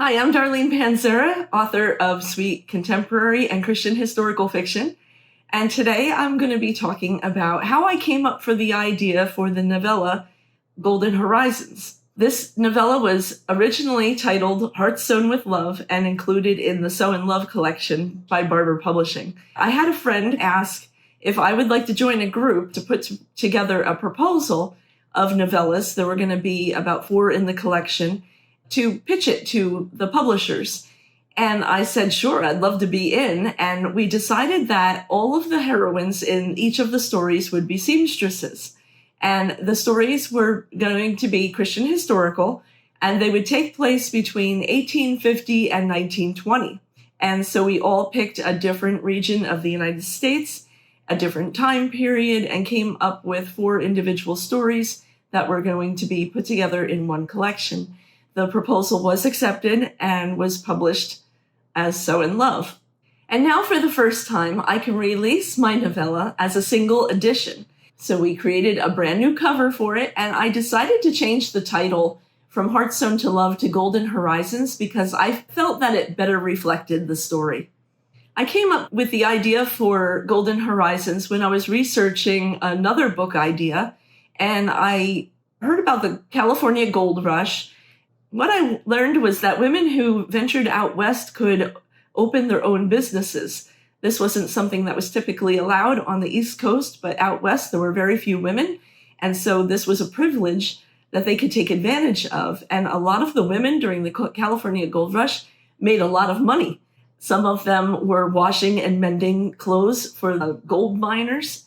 Hi, I'm Darlene Panzera, author of sweet contemporary and Christian historical fiction. And today I'm going to be talking about how I came up for the idea for the novella Golden Horizons. This novella was originally titled Hearts Sewn With Love and included in the Sew in Love collection by Barbour Publishing. I had a friend ask if I would like to join a group to put together a proposal of novellas. There were going to be about 4 in the collection to pitch it to the publishers. And I said, sure, I'd love to be in. And we decided that all of the heroines in each of the stories would be seamstresses. And the stories were going to be Christian historical, and they would take place between 1850 and 1920. And so we all picked a different region of the United States, a different time period, and came up with 4 individual stories that were going to be put together in one collection. The proposal was accepted and was published as Sew in Love. And now for the first time, I can release my novella as a single edition. So we created a brand new cover for it, and I decided to change the title from Hearts Sewn to Love to Golden Horizons because I felt that it better reflected the story. I came up with the idea for Golden Horizons when I was researching another book idea, and I heard about the California Gold Rush. What I learned was that women who ventured out west could open their own businesses. This wasn't something that was typically allowed on the East Coast, but out west there were very few women. And so this was a privilege that they could take advantage of. And a lot of the women during the California Gold Rush made a lot of money. Some of them were washing and mending clothes for the gold miners,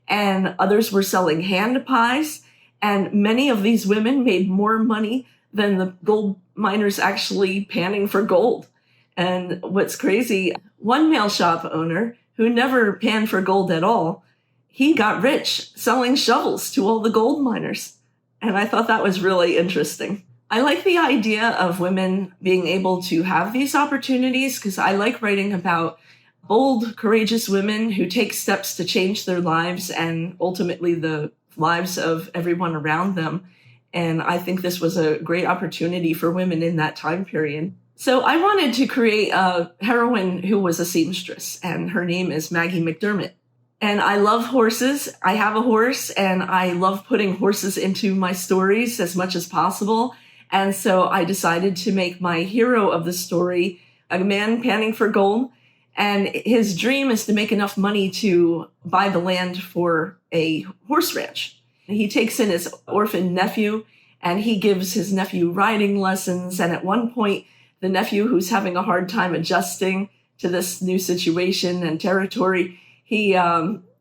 and others were selling hand pies. And many of these women made more money than the gold miners actually panning for gold. And what's crazy, one mail shop owner who never panned for gold at all, he got rich selling shovels to all the gold miners. And I thought that was really interesting. I like the idea of women being able to have these opportunities because I like writing about bold, courageous women who take steps to change their lives and ultimately the lives of everyone around them. And I think this was a great opportunity for women in that time period. So I wanted to create a heroine who was a seamstress, and her name is Maggie McDermott. And I love horses. I have a horse, and I love putting horses into my stories as much as possible. And so I decided to make my hero of the story a man panning for gold. And his dream is to make enough money to buy the land for a horse ranch. He takes in his orphan nephew, and he gives his nephew riding lessons. And at one point, the nephew, who's having a hard time adjusting to this new situation and territory, he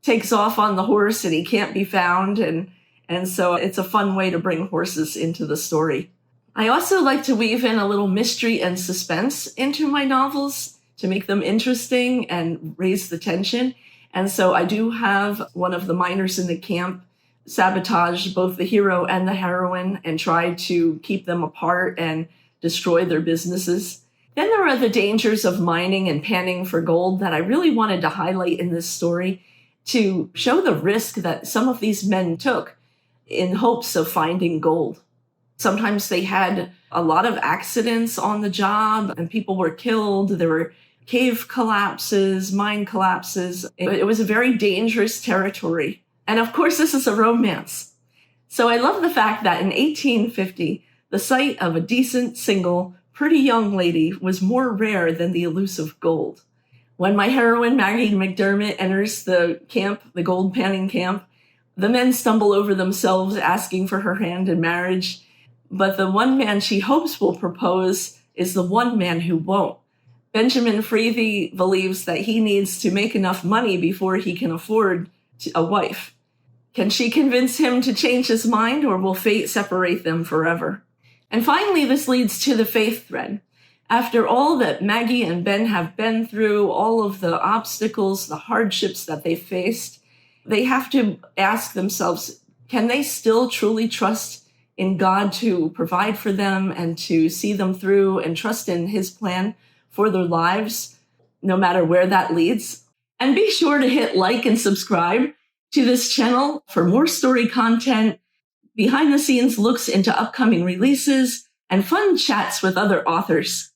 takes off on the horse and he can't be found. And so it's a fun way to bring horses into the story. I also like to weave in a little mystery and suspense into my novels to make them interesting and raise the tension. And so I do have one of the miners in the camp sabotage both the hero and the heroine and try to keep them apart and destroy their businesses. Then there are the dangers of mining and panning for gold that I really wanted to highlight in this story to show the risk that some of these men took in hopes of finding gold. Sometimes they had a lot of accidents on the job and people were killed. There were cave collapses, mine collapses. It was a very dangerous territory. And of course, this is a romance. So I love the fact that in 1850, the sight of a decent, single, pretty young lady was more rare than the elusive gold. When my heroine, Maggie McDermott, enters the camp, the gold panning camp, the men stumble over themselves asking for her hand in marriage. But the one man she hopes will propose is the one man who won't. Benjamin Freethy believes that he needs to make enough money before he can afford a wife. Can she convince him to change his mind, or will fate separate them forever? And finally, this leads to the faith thread. After all that Maggie and Ben have been through, all of the obstacles, the hardships that they faced, they have to ask themselves, can they still truly trust in God to provide for them and to see them through and trust in his plan for their lives, no matter where that leads? And be sure to hit like and subscribe to this channel for more story content, behind the scenes looks into upcoming releases, and fun chats with other authors.